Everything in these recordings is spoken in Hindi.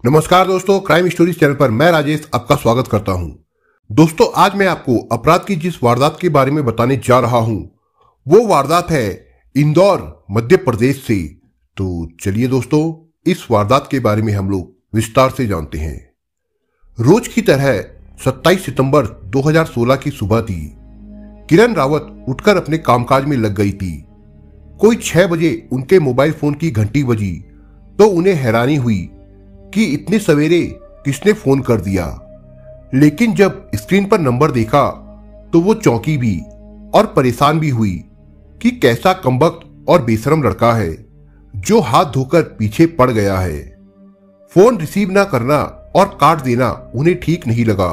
नमस्कार दोस्तों, क्राइम स्टोरीज चैनल पर मैं राजेश आपका स्वागत करता हूं। दोस्तों, आज मैं आपको अपराध की जिस वारदात के बारे में बताने जा रहा हूं वो वारदात है इंदौर मध्य प्रदेश से। तो चलिए दोस्तों, इस वारदात के बारे में हम लोग विस्तार से जानते हैं। रोज की तरह 27 सितंबर 2016 की सुबह थी। किरण रावत उठकर अपने कामकाज में लग गई थी। कोई 6 बजे उनके मोबाइल फोन की घंटी बजी तो उन्हें हैरानी हुई कि इतने सवेरे किसने फोन कर दिया। लेकिन जब स्क्रीन पर नंबर देखा तो वो चौंकी भी और परेशान भी हुई कि कैसा कमबख्त और बेशरम लड़का है जो हाथ धोकर पीछे पड़ गया है। फोन रिसीव ना करना और काट देना उन्हें ठीक नहीं लगा,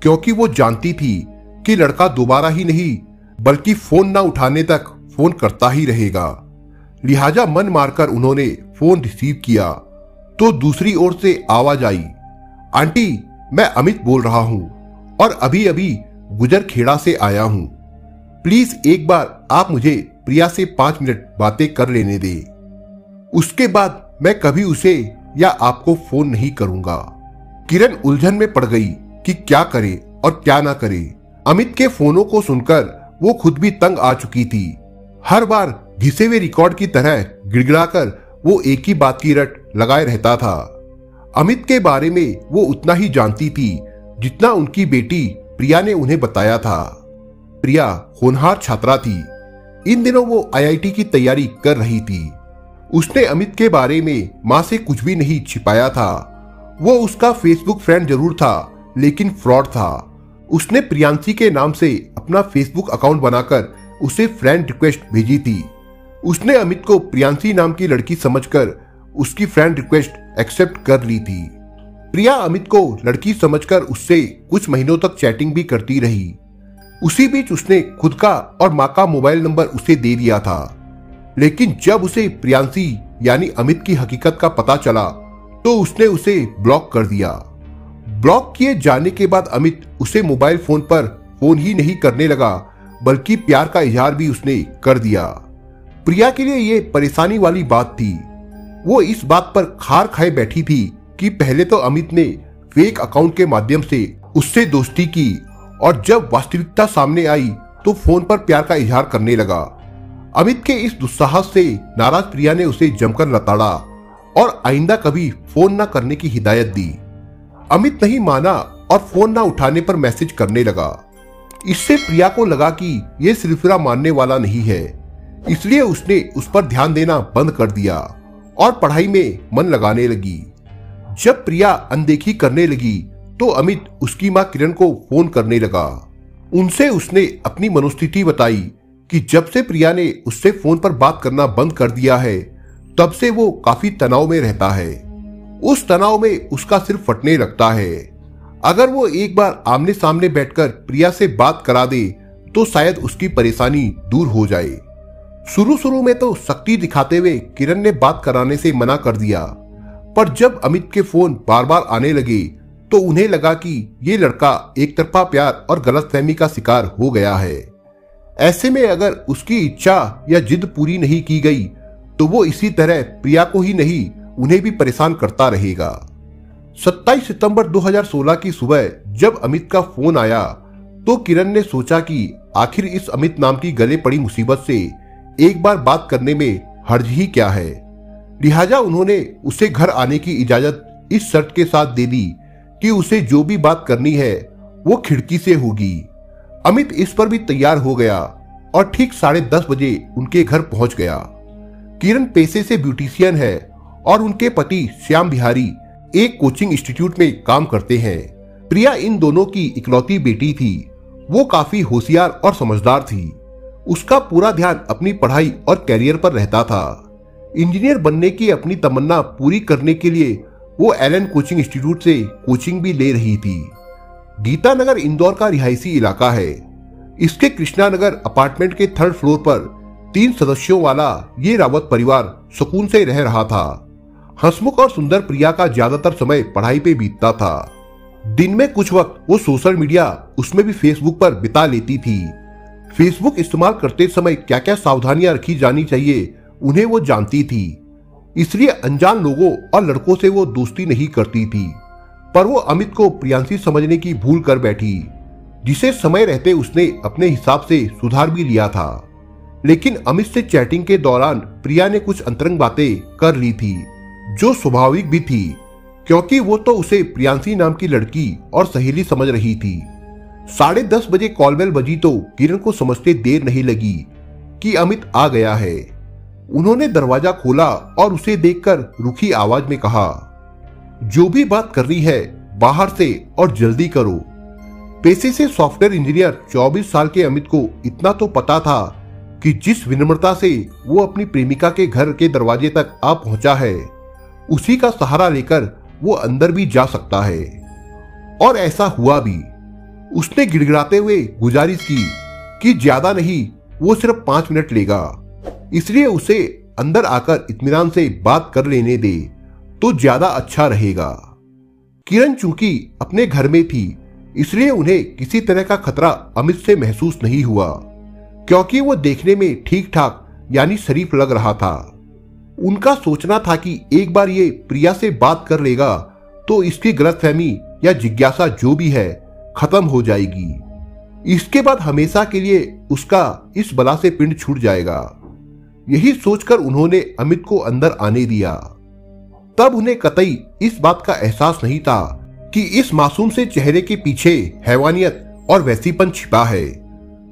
क्योंकि वो जानती थी कि लड़का दोबारा ही नहीं बल्कि फोन ना उठाने तक फोन करता ही रहेगा। लिहाजा मन मारकर उन्होंने फोन रिसीव किया तो दूसरी ओर से आवाज आई, आंटी, मैं अमित बोल रहा हूं और अभी अभी गुजर खेड़ा से आया हूं। प्लीज एक बार आप मुझे प्रिया से 5 मिनट बातें कर लेने दे। उसके बाद मैं कभी उसे या आपको फोन नहीं करूंगा। किरण उलझन में पड़ गई कि क्या करे और क्या ना करे। अमित के फोनों को सुनकर वो खुद भी तंग आ चुकी थी। हर बार घिसे हुए रिकॉर्ड की तरह गिड़गिड़ाकर वो एक ही बात की रट लगाए रहता था। अमित के बारे में वो उतना ही जानती थी जितना उनकी बेटी प्रिया ने उन्हें बताया था। प्रिया होनहार छात्रा थी। इन दिनों वो आईआईटी की तैयारी कर रही थी। उसने अमित के बारे में मां से कुछ भी नहीं छिपाया था। वो उसका फेसबुक फ्रेंड जरूर था, लेकिन फ्रॉड था। उसने प्रियांशी के नाम से अपना फेसबुक अकाउंट बनाकर उसे फ्रेंड रिक्वेस्ट भेजी थी। उसने अमित को प्रियांशी नाम की लड़की समझकर उसकी फ्रेंड रिक्वेस्ट एक्सेप्ट कर ली थी। प्रिया अमित को लड़की समझकर उससे कुछ महीनों तक चैटिंग भी करती रही। उसी बीच उसने खुद का और मां का मोबाइल नंबर उसे दे दिया था। लेकिन जब उसे प्रियांशी यानी अमित की हकीकत का पता चला तो उसने उसे ब्लॉक कर दिया। ब्लॉक किए जाने के बाद अमित उसे मोबाइल फोन पर फोन ही नहीं करने लगा, बल्कि प्यार का इजहार भी उसने कर दिया। प्रिया के लिए ये परेशानी वाली बात थी। वो इस बात पर खार खाए बैठी थी कि पहले तो अमित ने फेक अकाउंट के माध्यम से उससे दोस्ती की और जब वास्तविकता सामने आई तो फोन पर प्यार का इजहार करने लगा। अमित के इस दुस्साहस से नाराज प्रिया ने उसे जमकर लताड़ा और आइंदा कभी फोन न करने की हिदायत दी। अमित नहीं माना और फोन न उठाने पर मैसेज करने लगा। इससे प्रिया को लगा कि ये सिलसिला मानने वाला नहीं है, इसलिए उसने उस पर ध्यान देना बंद कर दिया और पढ़ाई में मन लगाने लगी। जब प्रिया अनदेखी करने लगी तो अमित उसकी मां किरण को फोन करने लगा। उनसे उसने अपनी मनोस्थिति बताई कि जब से प्रिया ने उससे फोन पर बात करना बंद कर दिया है तब से वो काफी तनाव में रहता है। उस तनाव में उसका सिर फटने लगता है। अगर वो एक बार आमने सामने बैठकर प्रिया से बात करा दे तो शायद उसकी परेशानी दूर हो जाए। शुरू में तो सख्ती दिखाते हुए किरण ने बात कराने से मना कर दिया, पर जब अमित के फोन बार बार आने लगे तो उन्हें लगा कि ये लड़का एक तरफा प्यार और गलतफहमी का शिकार हो गया है। ऐसे में अगर उसकी इच्छा या जिद पूरी नहीं की गई तो वो इसी तरह प्रिया को ही नहीं उन्हें भी परेशान करता रहेगा। 27 सितंबर 2016 की सुबह जब अमित का फोन आया तो किरण ने सोचा कि आखिर इस अमित नाम की गले पड़ी मुसीबत से एक बार बात करने में हर्ज ही क्या है। लिहाजा उन्होंने उसे घर आने की इजाजत इस शर्त के साथ दे दी कि उसे जो भी बात करनी है वो खिड़की से होगी। अमित इस पर भी तैयार हो गया और ठीक 10:30 बजे उनके घर पहुंच गया। किरण पेशे से ब्यूटिशियन है और उनके पति श्याम बिहारी एक कोचिंग इंस्टीट्यूट में काम करते हैं। प्रिया इन दोनों की इकलौती बेटी थी। वो काफी होशियार और समझदार थी। उसका पूरा ध्यान अपनी पढ़ाई और कैरियर पर रहता था। इंजीनियर बनने की अपनी तमन्ना पूरी करने के लिए वो एलन कोचिंग इंस्टीट्यूट से कोचिंग भी ले रही थी। गीता नगर इंदौर का रिहायशी इलाका है। इसके कृष्णा नगर अपार्टमेंट के 3rd फ्लोर पर 3 सदस्यों वाला ये रावत परिवार सुकून से रह रहा था। हंसमुख और सुंदर प्रिया का ज्यादातर समय पढ़ाई पे बीतता था। दिन में कुछ वक्त वो सोशल मीडिया, उसमें भी फेसबुक पर बिता लेती थी। फेसबुक इस्तेमाल करते समय क्या क्या सावधानियां रखी जानी चाहिए उन्हें वो जानती थी। इसलिए अनजान लोगों और लड़कों से वो दोस्ती नहीं करती थी। पर वो अमित को प्रियांशी समझने की भूल कर बैठी, जिसे समय रहते उसने अपने हिसाब से सुधार भी लिया था। लेकिन अमित से चैटिंग के दौरान प्रिया ने कुछ अंतरंग बातें कर ली थी, जो स्वाभाविक भी थी, क्योंकि वो तो उसे प्रियांशी नाम की लड़की और सहेली समझ रही थी। 10:30 बजे कॉल बेल बजी तो किरण को समझते देर नहीं लगी कि अमित आ गया है। उन्होंने दरवाजा खोला और उसे देखकर रुखी आवाज में कहा, जो भी बात करनी है बाहर से और जल्दी करो। पेशे से सॉफ्टवेयर इंजीनियर 24 साल के अमित को इतना तो पता था कि जिस विनम्रता से वो अपनी प्रेमिका के घर के दरवाजे तक आ पहुंचा है, उसी का सहारा लेकर वो अंदर भी जा सकता है। और ऐसा हुआ भी। उसने गिड़गिड़ाते हुए गुजारिश की कि ज्यादा नहीं, वो सिर्फ 5 मिनट लेगा, इसलिए उसे अंदर आकर इत्मीनान से बात कर लेने दे तो ज्यादा अच्छा रहेगा। किरण चूंकि अपने घर में थी, इसलिए उन्हें किसी तरह का खतरा अमित से महसूस नहीं हुआ, क्योंकि वो देखने में ठीक ठाक यानी शरीफ लग रहा था। उनका सोचना था कि एक बार ये प्रिया से बात कर लेगा तो इसकी गलतफहमी या जिज्ञासा जो भी है खत्म हो जाएगी। इसके बाद हमेशा के लिए उसका इस बला से पिंड छूट जाएगा। यही सोचकर उन्होंने अमित को अंदर आने दिया। तब उन्हें कतई इस बात का एहसास नहीं था कि इस मासूम से चेहरे के पीछे हैवानियत और वैसीपन छिपा है।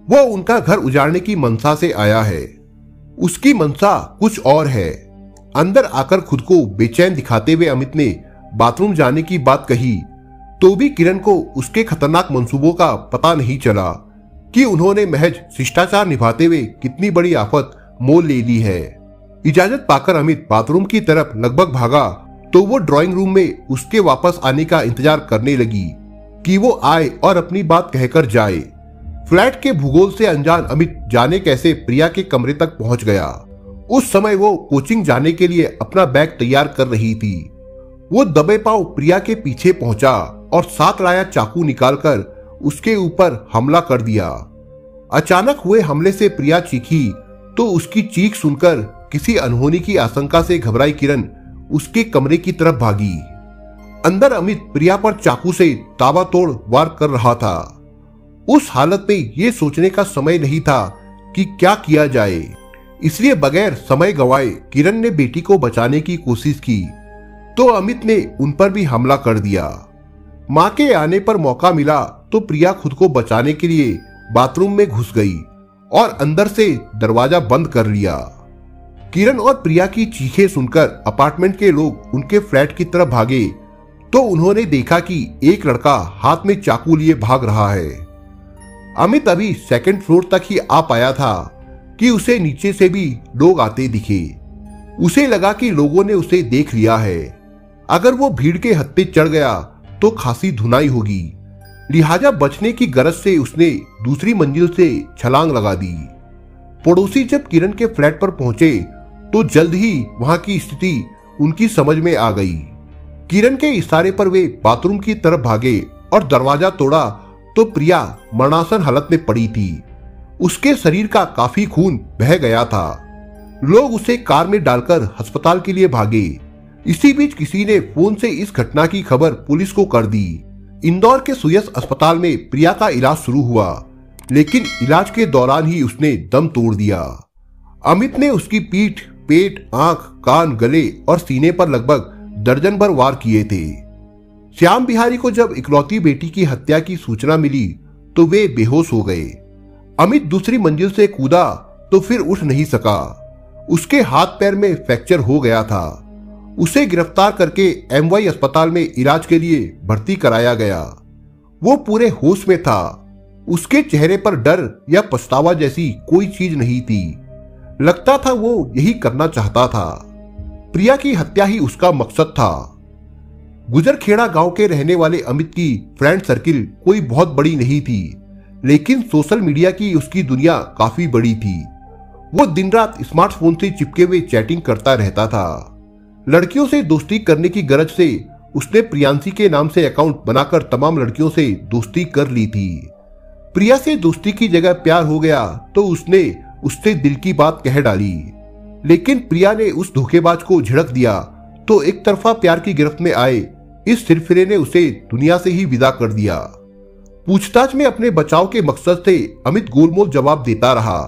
वो उनका घर उजाड़ने की मनसा से आया है। उसकी मनसा कुछ और है। अंदर आकर खुद को बेचैन दिखाते हुए अमित ने बाथरूम जाने की बात कही तो भी किरण को उसके खतरनाक मंसूबों का पता नहीं चला कि उन्होंने महज शिष्टाचार निभाते हुए कितनी बड़ी आफत मोल ले ली है। इजाजत पाकर अमित बाथरूम की तरफ लगभग भागा तो वो ड्राइंग रूम में उसके वापस आने का इंतजार करने लगी कि वो आए और अपनी बात कहकर जाए। फ्लैट के भूगोल से अनजान अमित जाने कैसे प्रिया के कमरे तक पहुंच गया। उस समय वो कोचिंग जाने के लिए अपना बैग तैयार कर रही थी। वो दबे पांव प्रिया के पीछे पहुंचा और साथ लाया चाकू निकालकर उसके ऊपर हमला कर दिया। अचानक हुए हमले से प्रिया चीखी तो उसकी चीख सुनकर किसी अनहोनी की आशंका से घबराई किरण उसके कमरे की तरफ भागी। अंदर अमित प्रिया पर चाकू से ताबड़तोड़ वार कर रहा था। उस हालत में यह सोचने का समय नहीं था कि क्या किया जाए, इसलिए बगैर समय गंवाए किरण ने बेटी को बचाने की कोशिश की तो अमित ने उन पर भी हमला कर दिया। मां के आने पर मौका मिला तो प्रिया खुद को बचाने के लिए बाथरूम में घुस गई और अंदर से दरवाजा बंद कर लिया। किरण और प्रिया की चीखें सुनकर अपार्टमेंट के लोग उनके फ्लैट की तरफ भागे तो उन्होंने देखा कि एक लड़का हाथ में चाकू लिए भाग रहा है। अमित अभी 2nd फ्लोर तक ही आ पाया था कि उसे नीचे से भी लोग आते दिखे। उसे लगा कि लोगों ने उसे देख लिया है। अगर वो भीड़ के हत्थे चढ़ गया तो खासी धुनाई होगी, लिहाजा बचने की गरज से उसने दूसरी मंजिल से छलांग लगा दी। पड़ोसी जब किरण के फ्लैट पर पहुंचे तो जल्द ही वहां की स्थिति उनकी समझ में आ गई। किरण के इशारे पर वे बाथरूम की तरफ भागे और दरवाजा तोड़ा तो प्रिया मरणासन हालत में पड़ी थी। उसके शरीर का काफी खून बह गया था। लोग उसे कार में डालकर अस्पताल के लिए भागे। इसी बीच किसी ने फोन से इस घटना की खबर पुलिस को कर दी। इंदौर के सुयस अस्पताल में प्रिया का इलाज शुरू हुआ, लेकिन इलाज के दौरान ही उसने दम तोड़ दिया। अमित ने उसकी पीठ, पेट, आंख, कान, गले और सीने पर लगभग दर्जन भर वार किए थे। श्याम बिहारी को जब इकलौती बेटी की हत्या की सूचना मिली तो वे बेहोश हो गए। अमित दूसरी मंजिल से कूदा तो फिर उठ नहीं सका। उसके हाथ पैर में फ्रैक्चर हो गया था। उसे गिरफ्तार करके एमवाई अस्पताल में इलाज के लिए भर्ती कराया गया। वो पूरे होश में था। उसके चेहरे पर डर या पछतावा जैसी कोई चीज नहीं थी। लगता था वो यही करना चाहता था। प्रिया की हत्या ही उसका मकसद था। गुजरखेड़ा गांव के रहने वाले अमित की फ्रेंड सर्किल कोई बहुत बड़ी नहीं थी, लेकिन सोशल मीडिया की उसकी दुनिया काफी बड़ी थी। वो दिन रात स्मार्टफोन से चिपके हुए चैटिंग करता रहता था। लड़कियों से दोस्ती करने की गरज से उसने प्रियांशी के नाम से अकाउंट बनाकर तमाम लड़कियों से दोस्ती कर ली थी। प्रिया से दोस्ती की जगह प्यार हो गया तो उसने उससे दिल की बात कह डाली। लेकिन प्रिया ने उस धोखेबाज को झिड़क दिया तो एक तरफा प्यार की गिरफ्त में आए इस सिरफिरे ने उसे दुनिया से ही विदा कर दिया। पूछताछ में अपने बचाव के मकसद से अमित गोलमोल जवाब देता रहा।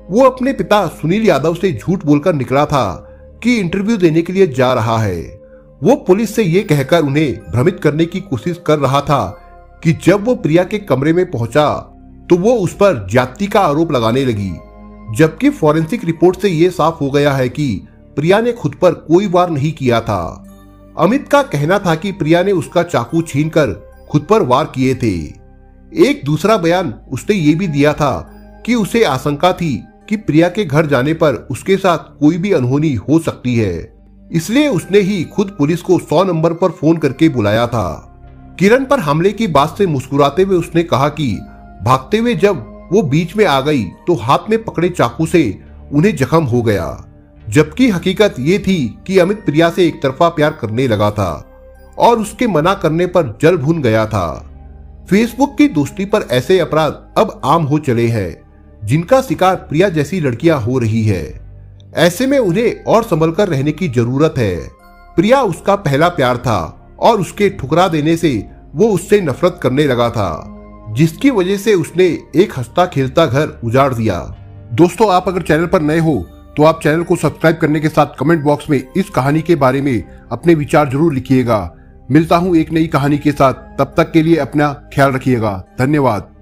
वो अपने पिता सुनील यादव से झूठ बोलकर निकला था कि इंटरव्यू देने के लिए जा रहा है। वो पुलिस से ये कहकर उन्हें भ्रमित करने की कोशिश कर रहा था कि जब वो प्रिया के कमरे में पहुंचा तो वो उस पर ज्यादती का आरोप लगाने लगी, जबकि फॉरेंसिक रिपोर्ट से ये साफ हो गया है कि प्रिया ने खुद पर कोई वार नहीं किया था। अमित का कहना था कि प्रिया ने उसका चाकू छीनकर खुद पर वार किए थे। एक दूसरा बयान उसने ये भी दिया था कि उसे आशंका थी कि प्रिया के घर जाने पर उसके साथ कोई भी अनहोनी हो सकती है, इसलिए उसने ही खुद पुलिस को 100 नंबर पर फोन करके बुलाया था। किरण पर हमले की बात से मुस्कुराते हुए उसने कहा कि भागते हुए जब वो बीच में आ गई तो हाथ में पकड़े चाकू से उन्हें जख्म हो गया, जबकि हकीकत ये थी कि अमित प्रिया से एक तरफा प्यार करने लगा था और उसके मना करने पर जल भुन गया था। फेसबुक की दोस्ती पर ऐसे अपराध अब आम हो चले हैं, जिनका शिकार प्रिया जैसी लड़कियां हो रही है। ऐसे में उन्हें और संभल कर रहने की जरूरत है। प्रिया उसका पहला प्यार था और उसके ठुकरा देने से वो उससे नफरत करने लगा था, जिसकी वजह से उसने एक हंसता खेलता घर उजाड़ दिया। दोस्तों, आप अगर चैनल पर नए हो तो आप चैनल को सब्सक्राइब करने के साथ कमेंट बॉक्स में इस कहानी के बारे में अपने विचार जरूर लिखिएगा। मिलता हूं एक नई कहानी के साथ, तब तक के लिए अपना ख्याल रखिएगा। धन्यवाद।